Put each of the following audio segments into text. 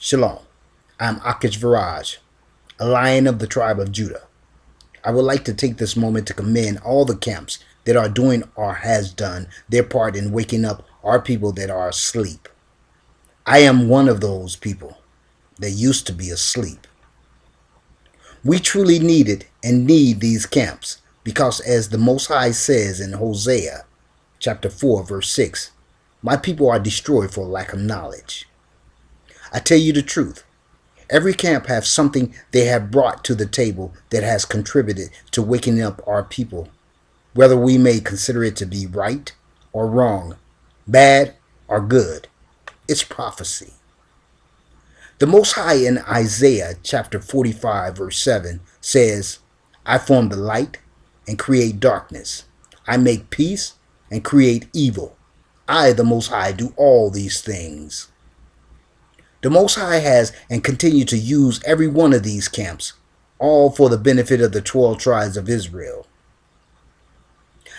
Shalom. I'm Akish Viraj, a lion of the tribe of Judah. I would like to take this moment to commend all the camps that are doing or has done their part in waking up our people that are asleep. I am one of those people that used to be asleep. We truly needed and need these camps because, as the Most High says in Hosea chapter 4 verse 6, my people are destroyed for lack of knowledge. I tell you the truth, every camp has something they have brought to the table that has contributed to waking up our people, whether we may consider it to be right or wrong, bad or good. It's prophecy. The Most High in Isaiah chapter 45 verse 7 says, I form the light and create darkness. I make peace and create evil. I, the Most High, do all these things. The Most High has and continue to use every one of these camps, all for the benefit of the 12 tribes of Israel.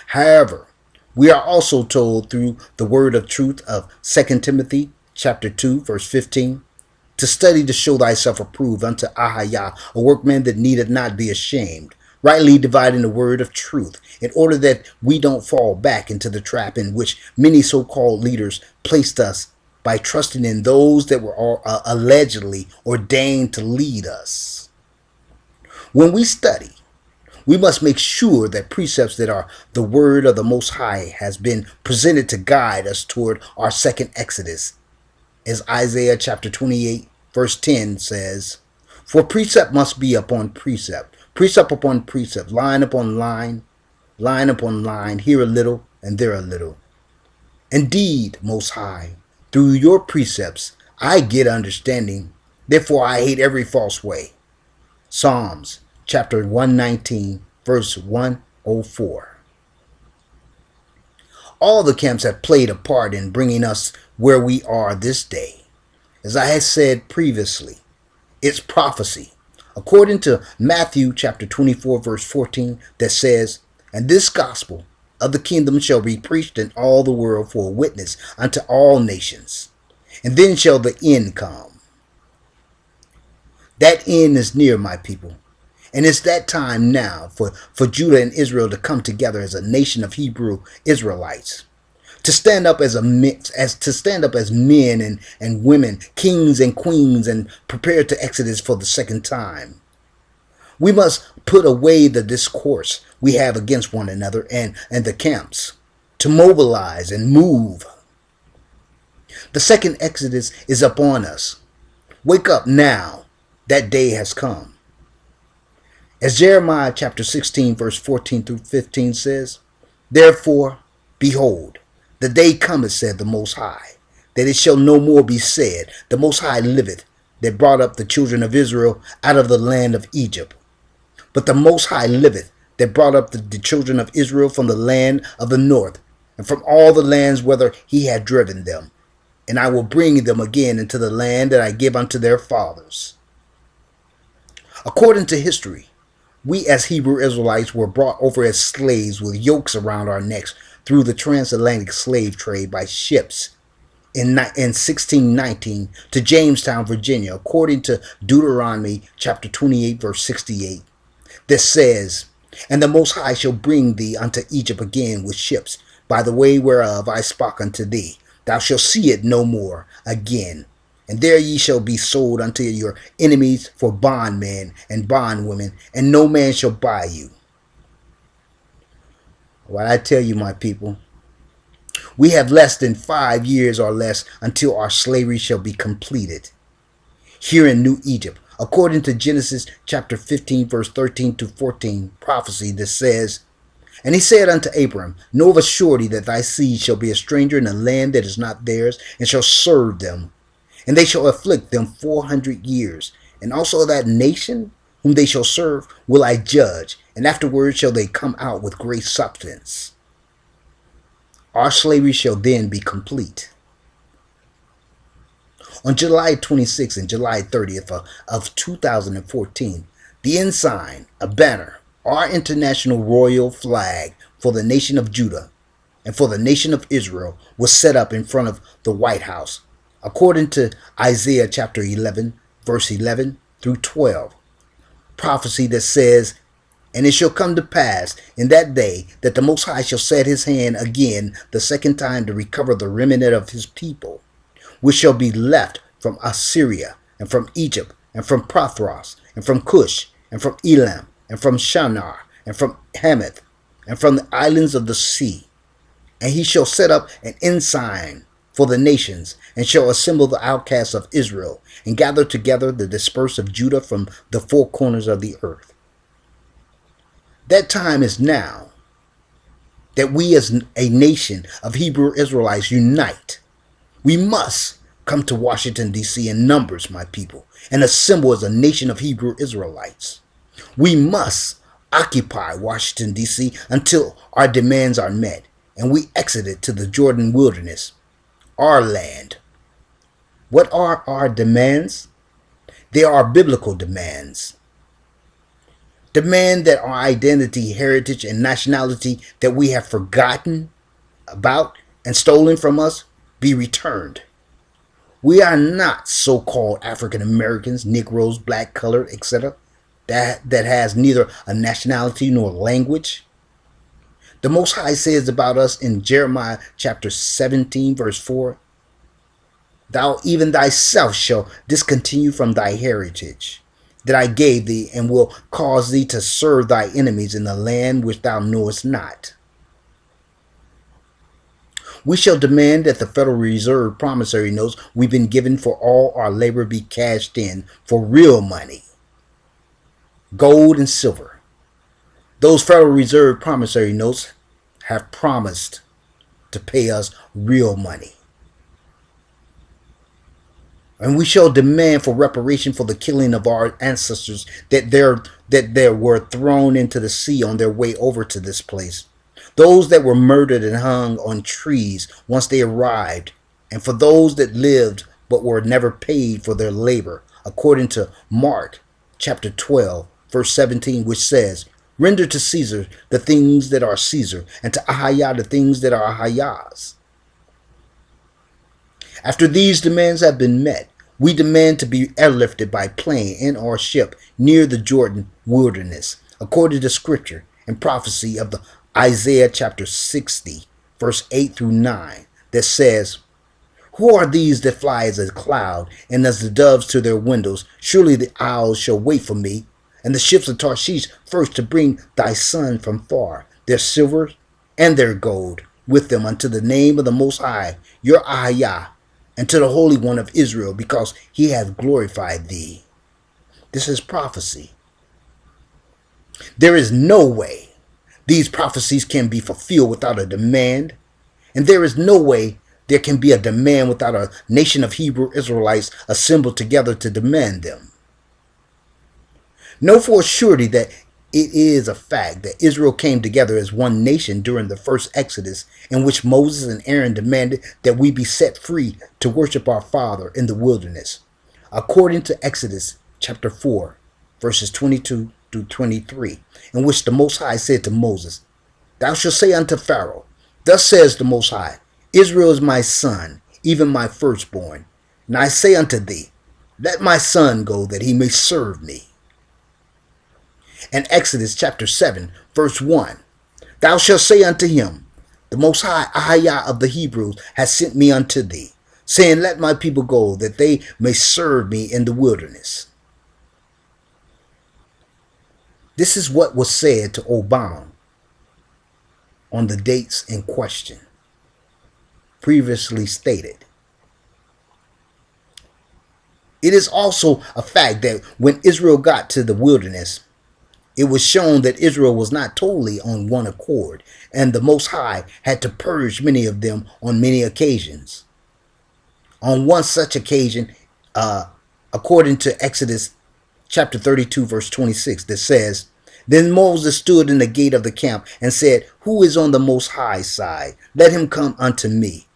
However, we are also told through the word of truth of 2 Timothy chapter 2 verse 15, to study to show thyself approved unto Ahijah, a workman that needeth not be ashamed, rightly dividing the word of truth, in order that we don't fall back into the trap in which many so-called leaders placed us by trusting in those that were allegedly ordained to lead us. When we study, we must make sure that precepts that are the word of the Most High has been presented to guide us toward our second Exodus. As Isaiah chapter 28 verse 10 says, for precept must be upon precept, precept upon precept, line upon line, line upon line, here a little and there a little. Indeed, Most High, through your precepts I get understanding, therefore I hate every false way. Psalms chapter 119 verse 104. All the camps have played a part in bringing us where we are this day. As I had said previously, it's prophecy. According to Matthew chapter 24 verse 14 that says, and this gospel of the kingdom shall be preached in all the world for a witness unto all nations, and then shall the end come. That end is near, my people. And it's that time now for Judah and Israel to come together as a nation of Hebrew Israelites, to stand up as men and women, kings and queens, and prepare to Exodus for the second time. We must put away the discourse we have against one another and the camps, to mobilize and move. The second Exodus is upon us. Wake up now, that day has come. As Jeremiah chapter 16 verse 14 through 15 says, therefore, behold, the day cometh, said the Most High, that it shall no more be said, the Most High liveth, that brought up the children of Israel out of the land of Egypt. But the Most High liveth, that brought up the children of Israel from the land of the north, and from all the lands whither he had driven them. And I will bring them again into the land that I give unto their fathers. According to history, we as Hebrew Israelites were brought over as slaves with yokes around our necks through the transatlantic slave trade by ships in 1619 to Jamestown, Virginia, according to Deuteronomy chapter 28 verse 68, that says, and the Most High shall bring thee unto Egypt again with ships, by the way whereof I spake unto thee. Thou shalt see it no more again. And there ye shall be sold unto your enemies for bondmen and bondwomen, and no man shall buy you. What I tell you, my people, we have less than 5 years or less until our slavery shall be completed here in New Egypt, according to Genesis chapter 15 verse 13 to 14 prophecy that says, and he said unto Abram, know of a surety that thy seed shall be a stranger in a land that is not theirs, and shall serve them. And they shall afflict them 400 years. And also that nation whom they shall serve will I judge, and afterward shall they come out with great substance. Our slavery shall then be complete. On July 26th and July 30th of 2014, the ensign, a banner, our international royal flag for the nation of Judah and for the nation of Israel was set up in front of the White House, according to Isaiah chapter 11, verse 11 through 12. Prophecy that says, "And it shall come to pass in that day that the Most High shall set his hand again the second time to recover the remnant of his people, which shall be left from Assyria, and from Egypt, and from Pathros, and from Cush, and from Elam, and from Shinar, and from Hamath, and from the islands of the sea. And he shall set up an ensign for the nations, and shall assemble the outcasts of Israel, and gather together the dispersed of Judah from the four corners of the earth." That time is now that we as a nation of Hebrew Israelites unite. We must come to Washington, D.C. in numbers, my people, and assemble as a nation of Hebrew Israelites. We must occupy Washington, D.C. until our demands are met, and we exit it to the Jordan wilderness, our land. What are our demands? They are biblical demands. Demand that our identity, heritage, and nationality that we have forgotten about and stolen from us be returned. We are not so-called African Americans, Negroes, black, colored, etc. that has neither a nationality nor language. The Most High says about us in Jeremiah chapter 17, verse 4, "Thou even thyself shall discontinue from thy heritage that I gave thee, and will cause thee to serve thy enemies in the land which thou knowest not." We shall demand that the Federal Reserve promissory notes we've been given for all our labor be cashed in for real money, gold and silver. Those Federal Reserve promissory notes have promised to pay us real money. And we shall demand for reparation for the killing of our ancestors that there were thrown into the sea on their way over to this place. Those that were murdered and hung on trees once they arrived, and for those that lived but were never paid for their labor, according to Mark chapter 12, verse 17, which says, "Render to Caesar the things that are Caesar, and to Ahayah the things that are Ahayah's." After these demands have been met, we demand to be airlifted by plane and or ship near the Jordan wilderness, according to scripture and prophecy of the Isaiah chapter 60, verse 8 through 9, that says, "Who are these that fly as a cloud, and as the doves to their windows? Surely the owls shall wait for me, and the ships of Tarshish first to bring thy son from far, their silver and their gold with them unto the name of the Most High, your Ahayah, and to the Holy One of Israel, because he hath glorified thee." This is prophecy. There is no way these prophecies can be fulfilled without a demand, and there is no way there can be a demand without a nation of Hebrew Israelites assembled together to demand them. Know for a surety that it is a fact that Israel came together as one nation during the first Exodus, in which Moses and Aaron demanded that we be set free to worship our Father in the wilderness, according to Exodus chapter 4, verses 22 through 23, in which the Most High said to Moses, "Thou shalt say unto Pharaoh, Thus says the Most High, Israel is my son, even my firstborn. And I say unto thee, Let my son go, that he may serve me." And Exodus chapter 7, verse 1, "Thou shalt say unto him, The Most High Ahayah of the Hebrews has sent me unto thee, saying, Let my people go, that they may serve me in the wilderness." This is what was said to Obama on the dates in question, previously stated. It is also a fact that when Israel got to the wilderness, it was shown that Israel was not totally on one accord, and the Most High had to purge many of them on many occasions. On one such occasion, according to Exodus chapter 32, verse 26, that says, "Then Moses stood in the gate of the camp and said, Who is on the Most High side? Let him come unto me.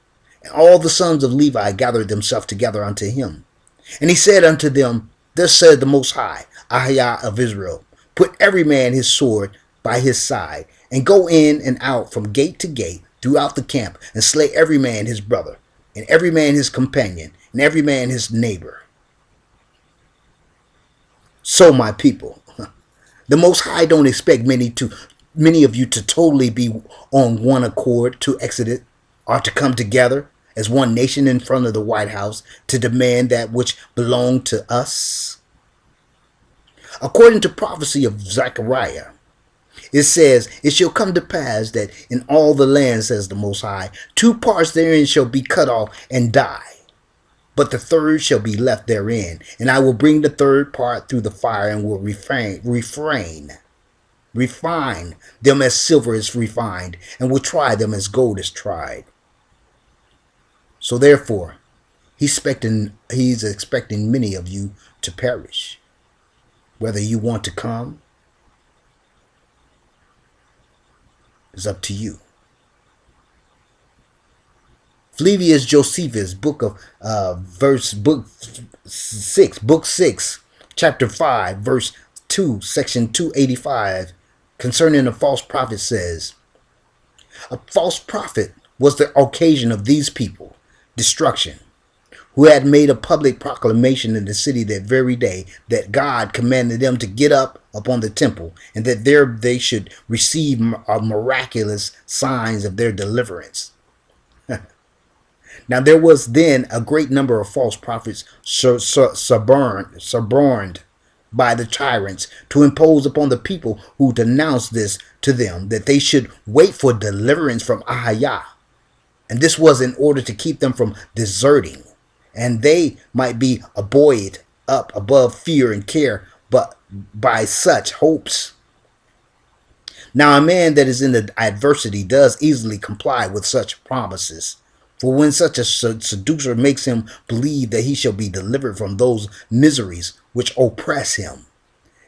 And all the sons of Levi gathered themselves together unto him. And he said unto them, Thus said the Most High, Ahayah of Israel, Put every man his sword by his side, and go in and out from gate to gate throughout the camp, and slay every man his brother, and every man his companion, and every man his neighbor. So my people, the Most High don't expect many of you to totally be on one accord to exit or to come together as one nation in front of the White House to demand that which belonged to us. According to prophecy of Zechariah, it says, "It shall come to pass that in all the land, says the Most High, 2 parts therein shall be cut off and die, but the third shall be left therein. And I will bring the third part through the fire and will refine them as silver is refined, and will try them as gold is tried." So therefore, he's expecting many of you to perish. Whether you want to come is up to you. Flavius Josephus, book 6, chapter 5, verse 2, section 285, concerning a false prophet says, "A false prophet was the occasion of these people destruction, who had made a public proclamation in the city that very day that God commanded them to get up upon the temple, and that there they should receive miraculous signs of their deliverance." Now there was then a great number of false prophets suborned by the tyrants to impose upon the people who denounced this to them, that they should wait for deliverance from Ahijah. And this was in order to keep them from deserting, and they might be buoyed up above fear and care, but by such hopes. Now a man that is in the adversity does easily comply with such promises. For when such a seducer makes him believe that he shall be delivered from those miseries which oppress him,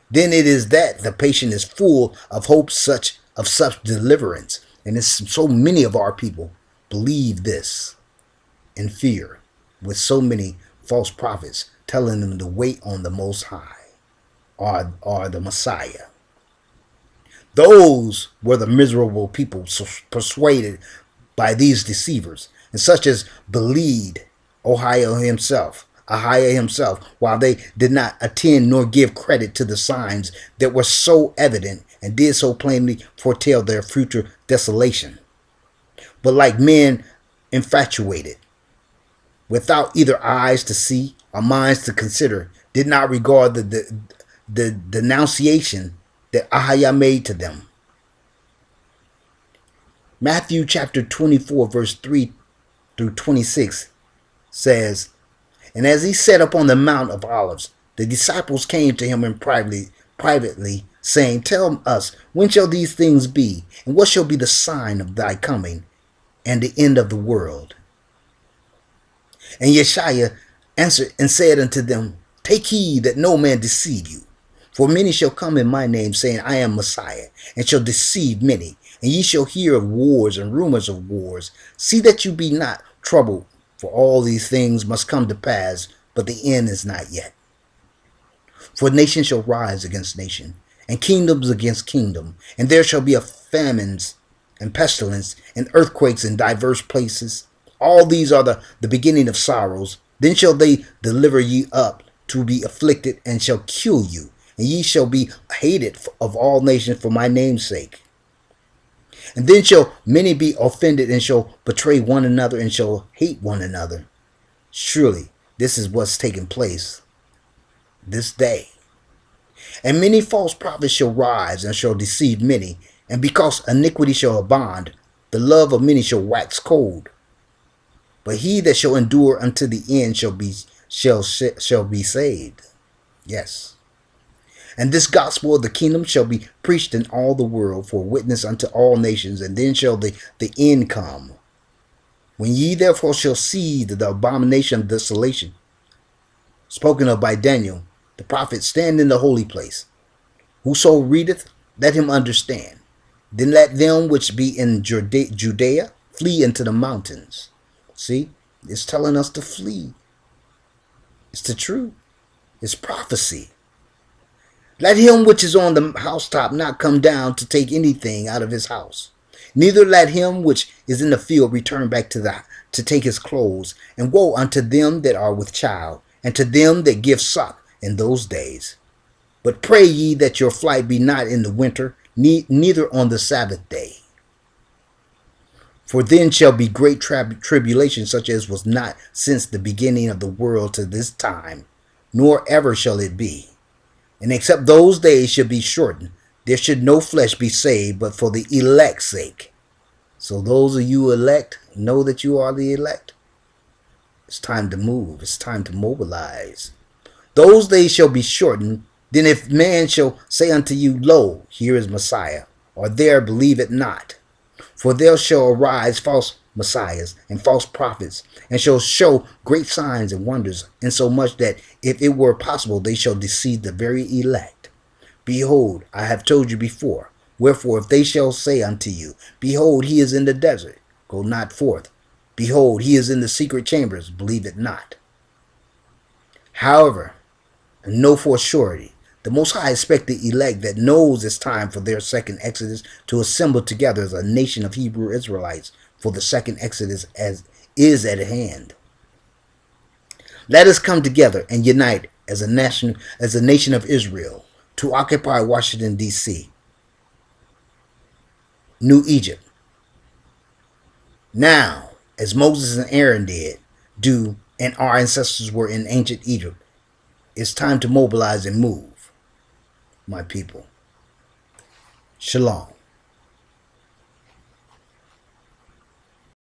then it is that the patient is full of hope of such deliverance. And it's so many of our people believe this in fear, with so many false prophets telling them to wait on the Most High or the Messiah. Those were the miserable people persuaded by these deceivers, and such as believed Ahijah himself, while they did not attend nor give credit to the signs that were so evident and did so plainly foretell their future desolation. But like men infatuated, without either eyes to see or minds to consider, did not regard the denunciation that Ahijah made to them. Matthew chapter 24, verse 3 through 26 says, "And as he sat upon the Mount of Olives, the disciples came to him privately, saying, Tell us, when shall these things be? And what shall be the sign of thy coming and the end of the world?" And Yeshua answered and said unto them, "Take heed that no man deceive you. For many shall come in my name, saying, I am Messiah, and shall deceive many. And ye shall hear of wars and rumors of wars. See that you be not troubled, for all these things must come to pass, but the end is not yet. For nation shall rise against nation, and kingdoms against kingdom, and there shall be famines and pestilence and earthquakes in diverse places. All these are the beginning of sorrows. Then shall they deliver ye up to be afflicted, and shall kill you, and ye shall be hated of all nations for my name's sake. And then shall many be offended, and shall betray one another, and shall hate one another. Surely this is what's taking place this day. And many false prophets shall rise, and shall deceive many. And because iniquity shall abound, the love of many shall wax cold. But he that shall endure unto the end shall be saved. Yes. And this gospel of the kingdom shall be preached in all the world for a witness unto all nations, and then shall the end come. When ye therefore shall see the abomination of desolation, spoken of by Daniel, the prophet, stand in the holy place. Whoso readeth, let him understand. Then let them which be in Judea flee into the mountains. See, it's telling us to flee. It's the truth. It's prophecy. Let him which is on the housetop not come down to take anything out of his house. Neither let him which is in the field return back to to take his clothes, and woe unto them that are with child, and to them that give suck in those days. But pray ye that your flight be not in the winter, neither on the Sabbath day. For then shall be great tribulation, such as was not since the beginning of the world to this time, nor ever shall it be. And except those days should be shortened, there should no flesh be saved, but for the elect's sake. So those of you elect, know that you are the elect. It's time to move. It's time to mobilize. Those days shall be shortened. Then if man shall say unto you, Lo, here is Messiah, or there, believe it not. For there shall arise false messiahs and false prophets, and shall show great signs and wonders, insomuch that if it were possible, they shall deceive the very elect. Behold, I have told you before. Wherefore, if they shall say unto you, Behold, he is in the desert, go not forth. Behold, he is in the secret chambers, believe it not. However, know for surety, the Most High expect the elect that knows it's time for their second exodus to assemble together as a nation of Hebrew Israelites, for the second exodus is at hand. Let us come together and unite as a nation of Israel to occupy Washington, D.C., New Egypt. Now, as Moses and Aaron do, and our ancestors were in ancient Egypt, it's time to mobilize and move, my people. Shalom.